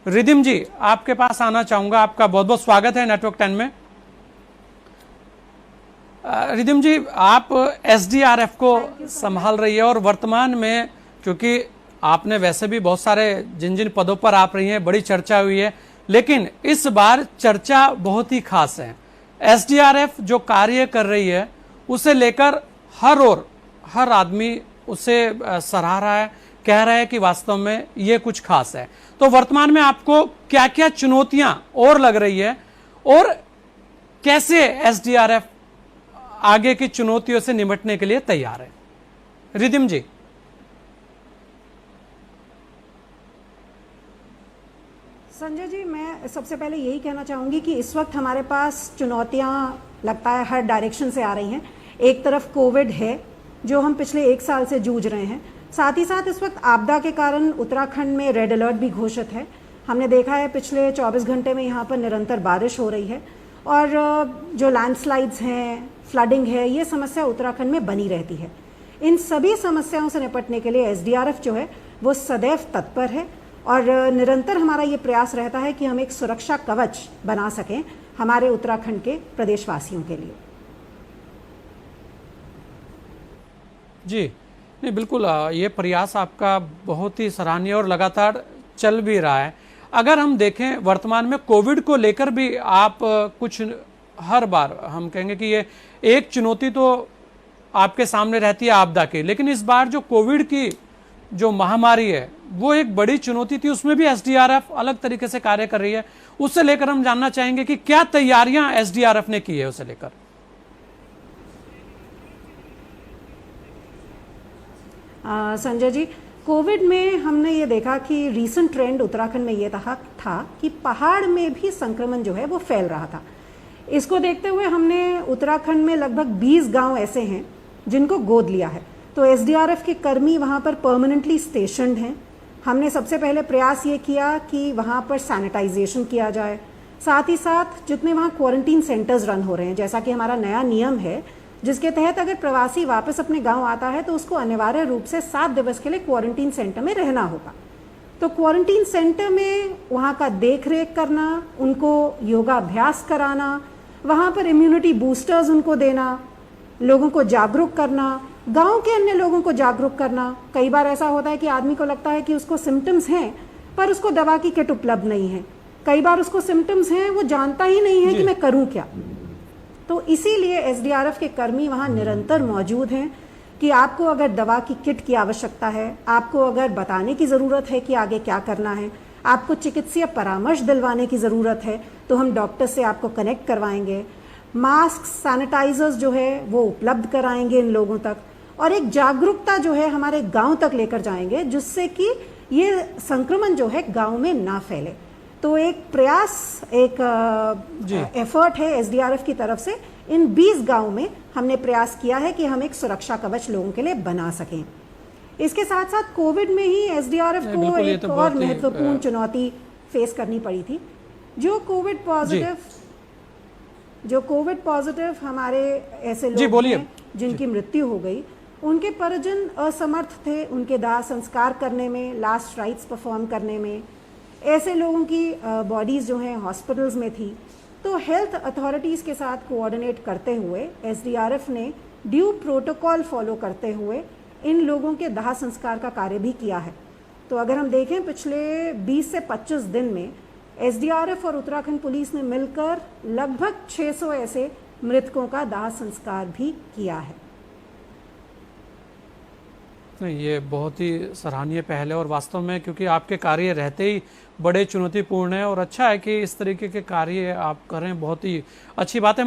रिधिम जी, आपके पास आना चाहूंगा। आपका बहुत बहुत स्वागत है नेटवर्क 10 में। रिधिम जी, आप एसडीआरएफ को संभाल रही है और वर्तमान में, क्योंकि आपने वैसे भी बहुत सारे जिन जिन पदों पर आप रही हैं, बड़ी चर्चा हुई है, लेकिन इस बार चर्चा बहुत ही खास है। एसडीआरएफ जो कार्य कर रही है उसे लेकर हर आदमी उसे सराह रहा है, कह रहा है कि वास्तव में ये कुछ खास है। तो वर्तमान में आपको क्या क्या चुनौतियां और लग रही है और कैसे एसडीआरएफ आगे की चुनौतियों से निपटने के लिए तैयार है? रिधिम जी। संजय जी, मैं सबसे पहले यही कहना चाहूंगी कि इस वक्त हमारे पास चुनौतियां लगता है हर डायरेक्शन से आ रही हैं। एक तरफ कोविड है जो हम पिछले 1 साल से जूझ रहे हैं, साथ ही साथ इस वक्त आपदा के कारण उत्तराखंड में रेड अलर्ट भी घोषित है। हमने देखा है पिछले 24 घंटे में यहाँ पर निरंतर बारिश हो रही है और जो लैंडस्लाइड्स हैं, फ्लडिंग है, ये समस्या उत्तराखंड में बनी रहती है। इन सभी समस्याओं से निपटने के लिए एसडीआरएफ जो है वो सदैव तत्पर है और निरंतर हमारा ये प्रयास रहता है कि हम एक सुरक्षा कवच बना सकें हमारे उत्तराखंड के प्रदेशवासियों के लिए। जी नहीं, बिल्कुल, ये प्रयास आपका बहुत ही सराहनीय और लगातार चल भी रहा है। अगर हम देखें वर्तमान में कोविड को लेकर भी आप कुछ, हर बार हम कहेंगे कि ये एक चुनौती तो आपके सामने रहती है आपदा की, लेकिन इस बार जो कोविड की जो महामारी है वो एक बड़ी चुनौती थी, उसमें भी एसडीआरएफ अलग तरीके से कार्य कर रही है। उससे लेकर हम जानना चाहेंगे कि क्या तैयारियां एसडीआरएफ ने की है उसे लेकर। संजय जी, कोविड में हमने ये देखा कि रीसेंट ट्रेंड उत्तराखंड में ये था कि पहाड़ में भी संक्रमण जो है वो फैल रहा था। इसको देखते हुए हमने उत्तराखंड में लगभग 20 गांव ऐसे हैं जिनको गोद लिया है। तो एसडीआरएफ के कर्मी वहाँ पर परमानेंटली स्टेशनड हैं। हमने सबसे पहले प्रयास ये किया कि वहाँ पर सैनिटाइजेशन किया जाए, साथ ही साथ जितने वहाँ क्वारंटीन सेंटर्स रन हो रहे हैं, जैसा कि हमारा नया नियम है जिसके तहत अगर प्रवासी वापस अपने गांव आता है तो उसको अनिवार्य रूप से 7 दिवस के लिए क्वारंटीन सेंटर में रहना होगा। तो क्वारंटीन सेंटर में वहाँ का देख रेख करना, उनको योगाभ्यास कराना, वहाँ पर इम्यूनिटी बूस्टर्स उनको देना, लोगों को जागरूक करना, गांव के अन्य लोगों को जागरूक करना। कई बार ऐसा होता है कि आदमी को लगता है कि उसको सिम्टम्स हैं पर उसको दवा की किट उपलब्ध नहीं है। कई बार उसको सिम्टम्स हैं, वो जानता ही नहीं है कि मैं करूं क्या। तो इसीलिए एसडीआरएफ के कर्मी वहां निरंतर मौजूद हैं कि आपको अगर दवा की किट की आवश्यकता है, आपको अगर बताने की ज़रूरत है कि आगे क्या करना है, आपको चिकित्सीय परामर्श दिलवाने की ज़रूरत है तो हम डॉक्टर से आपको कनेक्ट करवाएंगे। मास्क, सैनिटाइजर्स जो है वो उपलब्ध कराएंगे इन लोगों तक और एक जागरूकता जो है हमारे गांव तक लेकर जाएंगे जिससे कि ये संक्रमण जो है गांव में ना फैले। तो एक प्रयास, एक एफर्ट है एसडीआरएफ की तरफ से। इन 20 गांव में हमने प्रयास किया है कि हम एक सुरक्षा कवच लोगों के लिए बना सकें। इसके साथ साथ कोविड में ही एसडीआरएफ को एक और महत्वपूर्ण चुनौती फेस करनी पड़ी थी। जो कोविड पॉजिटिव हमारे ऐसे लोग हैं जिनकी मृत्यु हो गई, उनके परिजन असमर्थ थे उनके दाह संस्कार करने में, लास्ट राइट्स परफॉर्म करने में। ऐसे लोगों की बॉडीज जो हैं हॉस्पिटल्स में थी। तो हेल्थ अथॉरिटीज़ के साथ कोऑर्डिनेट करते हुए एसडीआरएफ ने ड्यू प्रोटोकॉल फॉलो करते हुए इन लोगों के दाह संस्कार का कार्य भी किया है। तो अगर हम देखें पिछले 20 से 25 दिन में एसडीआरएफ और उत्तराखंड पुलिस ने मिलकर लगभग 600 ऐसे मृतकों का दाह संस्कार भी किया है। नहीं, ये बहुत ही सराहनीय पहल है और वास्तव में क्योंकि आपके कार्य रहते ही बड़े चुनौतीपूर्ण है और अच्छा है कि इस तरीके के कार्य आप कर रहे हैं, बहुत ही अच्छी बात है।